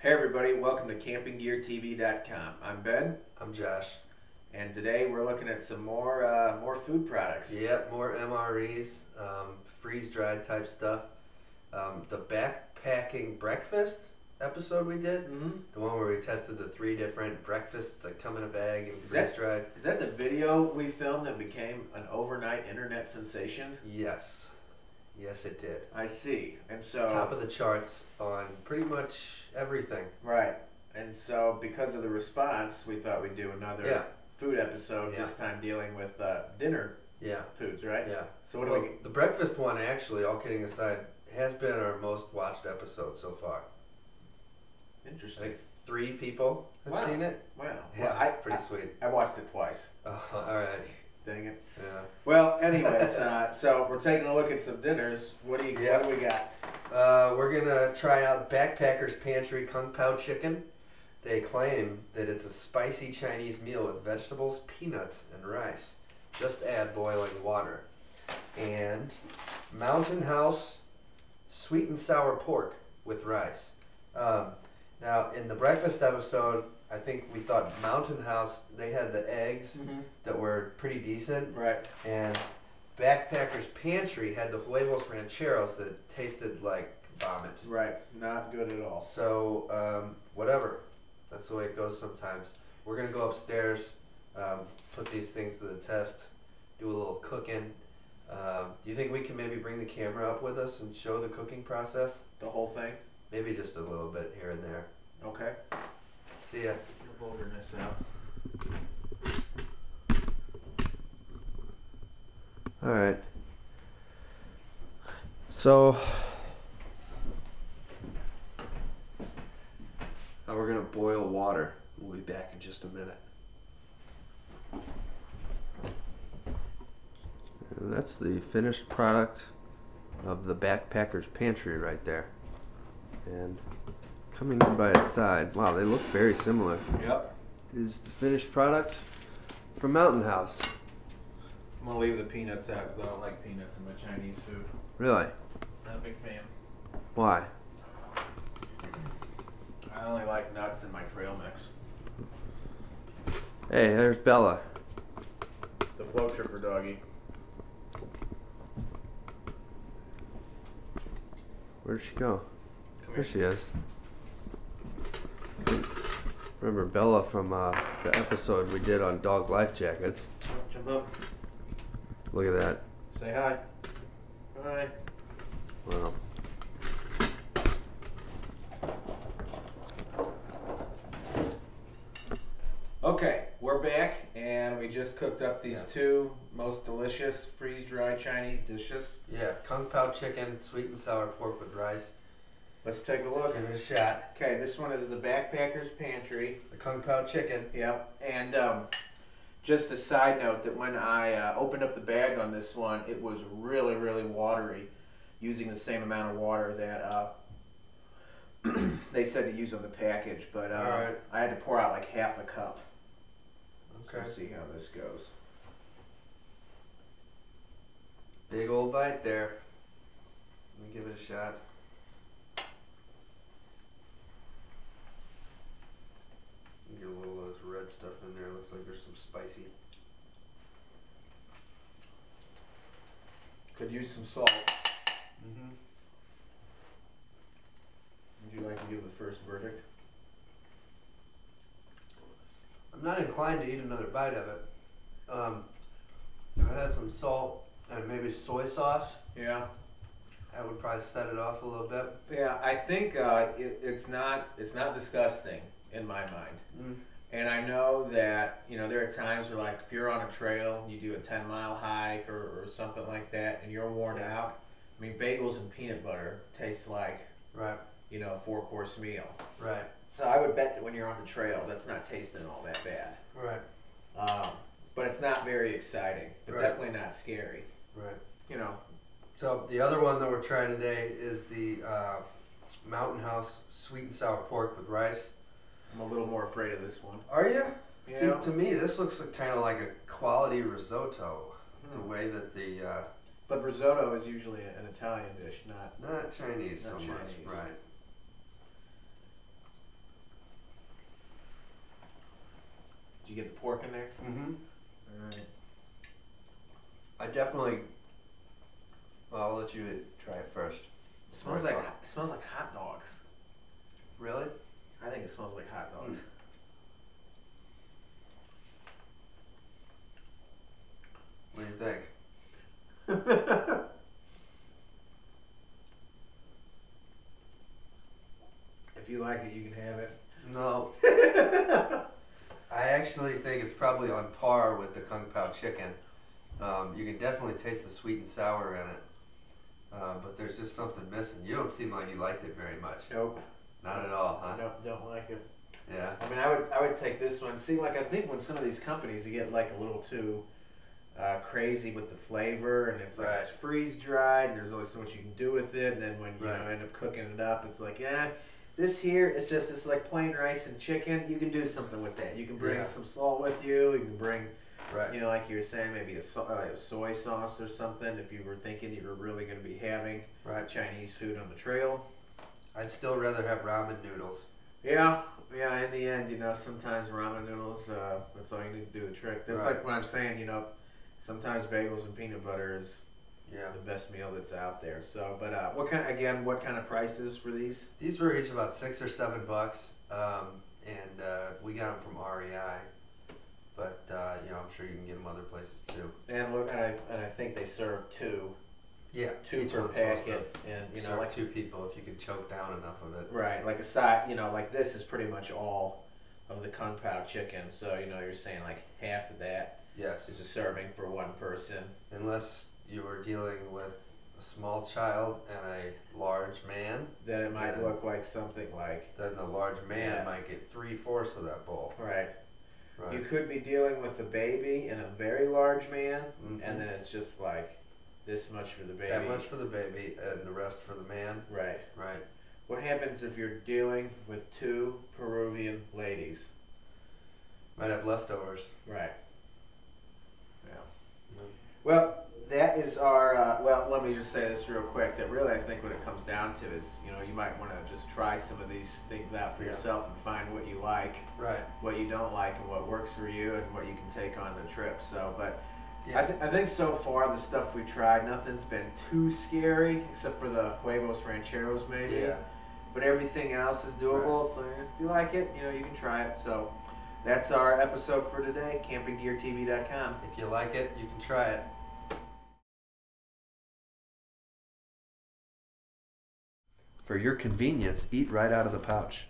Hey everybody, welcome to CampingGearTV.com. I'm Ben. I'm Josh. And today we're looking at some more food products. Yep, more MREs, freeze-dried type stuff. The backpacking breakfast episode we did, the one where we tested the 3 different breakfasts that come in a bag and freeze-dried. Is that the video we filmed that became an overnight internet sensation? Yes. Yes, it did. I see. And so top of the charts on pretty much everything. Right. And so because of the response, we thought we'd do another food episode, this time dealing with dinner foods, right? Yeah. So what do we... The breakfast one, actually, all kidding aside, has been our most watched episode so far. Interesting. Like 3 people have seen it. Wow. Yeah, well, it's pretty sweet. I watched it twice. All right. Dang it. Yeah. Well, anyways, so we're taking a look at some dinners. What do we got? We're gonna try out Backpacker's Pantry Kung Pao chicken. They claim that it's a spicy Chinese meal with vegetables, peanuts, and rice. Just add boiling water. And Mountain House sweet and sour pork with rice. Now, in the breakfast episode, I think we thought Mountain House, they had the eggs that were pretty decent. Right. And Backpacker's Pantry had the huevos rancheros that tasted like vomit. Right. Not good at all. So, whatever. That's the way it goes sometimes. We're going to go upstairs, put these things to the test, do a little cooking. Do you think we can maybe bring the camera up with us and show the cooking process? The whole thing? Maybe just a little bit here and there. Okay. See ya. Your vulgarness out. Alright. So, now we're going to boil water. We'll be back in just a minute. And that's the finished product of the Backpacker's Pantry right there. And coming in by its side, wow, they look very similar. Yep. Is the finished product from Mountain House. I'm going to leave the peanuts out because I don't like peanuts in my Chinese food. Really? Not a big fan. Why? I only like nuts in my trail mix. Hey, there's Bella. The flow tripper doggy. Where'd she go? Come There here. she is. Remember Bella from the episode we did on dog life jackets. Jump up. Look at that. Say hi. Hi. Wow. Okay, we're back, and we just cooked up these 2 most delicious freeze-dried Chinese dishes. Yeah, Kung Pao chicken, sweet and sour pork with rice. Let's take a look. Give it a shot. Okay, this one is the Backpacker's Pantry. The Kung Pao chicken. Yep, and just a side note that when I opened up the bag on this one, it was really, really watery, using the same amount of water that they said to use on the package, but I had to pour out like half a cup. Okay. So we'll see how this goes. Big old bite there. Let me give it a shot. Get a little of this red stuff in there. Looks like there's some spicy. Could use some salt. Would you like to give the first verdict? I'm not inclined to eat another bite of it. If I had some salt and maybe soy sauce, that would probably set it off a little bit. Yeah, I think it's not disgusting in my mind. And I know that, you know, there are times where, like, if you're on a trail, you do a 10-mile hike or something like that, and you're worn out. I mean, bagels and peanut butter taste like, you know, a 4-course meal. Right. So I would bet that when you're on the trail, that's not tasting all that bad. Right. But it's not very exciting, but definitely not scary. Right. You know. So the other one that we're trying today is the Mountain House sweet and sour pork with rice. I'm a little more afraid of this one. Are you? Yeah. See, to me, this looks kind of like a quality risotto. The way that the... but risotto is usually an Italian dish, not Chinese not so Chinese. much. Right. Did you get the pork in there? Mm-hmm. All right. I definitely. Well, I'll let you try it first. It smells like hot dogs. Really? I think it smells like hot dogs. What do you think? If you like it, you can have it. No. I actually think it's probably on par with the Kung Pao chicken. You can definitely taste the sweet and sour in it. But there's just something missing. You don't seem like you liked it very much. Nope. Not at all, huh? Nope, don't like it. Yeah. I mean, I would take this one. See, like I think when some of these companies, you get like a little too crazy with the flavor, and it's like Right. it's freeze dried, and there's only so much you can do with it. And then when you Right. know, end up cooking it up, it's like, yeah, this here is just it's like plain rice and chicken. You can do something with that. You can bring Yeah. some salt with you. You can bring, Right. you know, like you were saying, maybe a soy sauce or something. If you were thinking you were really going to be having Right. Chinese food on the trail. I'd still rather have ramen noodles. Yeah, yeah. In the end, you know, sometimes ramen noodles. That's all you need to do the trick. That's Right. like when I'm saying, you know, sometimes bagels and peanut butter is Yeah. the best meal that's out there. So, but what kind of prices for these? These were each about $6 or $7, and we got them from REI. But you know, I'm sure you can get them other places too. And look, and I think they serve two Yeah. per Each one's supposed packet, and to you know, serve like 2 people if you can choke down enough of it. right, like a side, you know, like this is pretty much all of the Kung Pao chicken. So you know, you're saying like half of that Yes. is a serving for one person. Unless you were dealing with a small child and a large man, Then it might Yeah. look like something like then the large man Yeah. might get 3/4 of that bowl. right. Right. You could be dealing with a baby and a very large man, Mhm. and then it's just like this much for the baby. That much for the baby and the rest for the man. Right. Right. What happens if you're dealing with 2 Peruvian ladies? Might have leftovers. Right. Yeah. Mm. Well, that is our. Well, let me just say this real quick. That really, I think, what it comes down to is, you know, you might want to just try some of these things out for Yeah. yourself and find what you like, Right. what you don't like, and what works for you, and what you can take on the trip. So, but Yeah. I think so far the stuff we tried, nothing's been too scary except for the huevos rancheros maybe. Yeah. But everything else is doable. So if you like it, you know, you can try it. So that's our episode for today. CampingGearTV.com. If you like it, you can try it. For your convenience, eat right out of the pouch.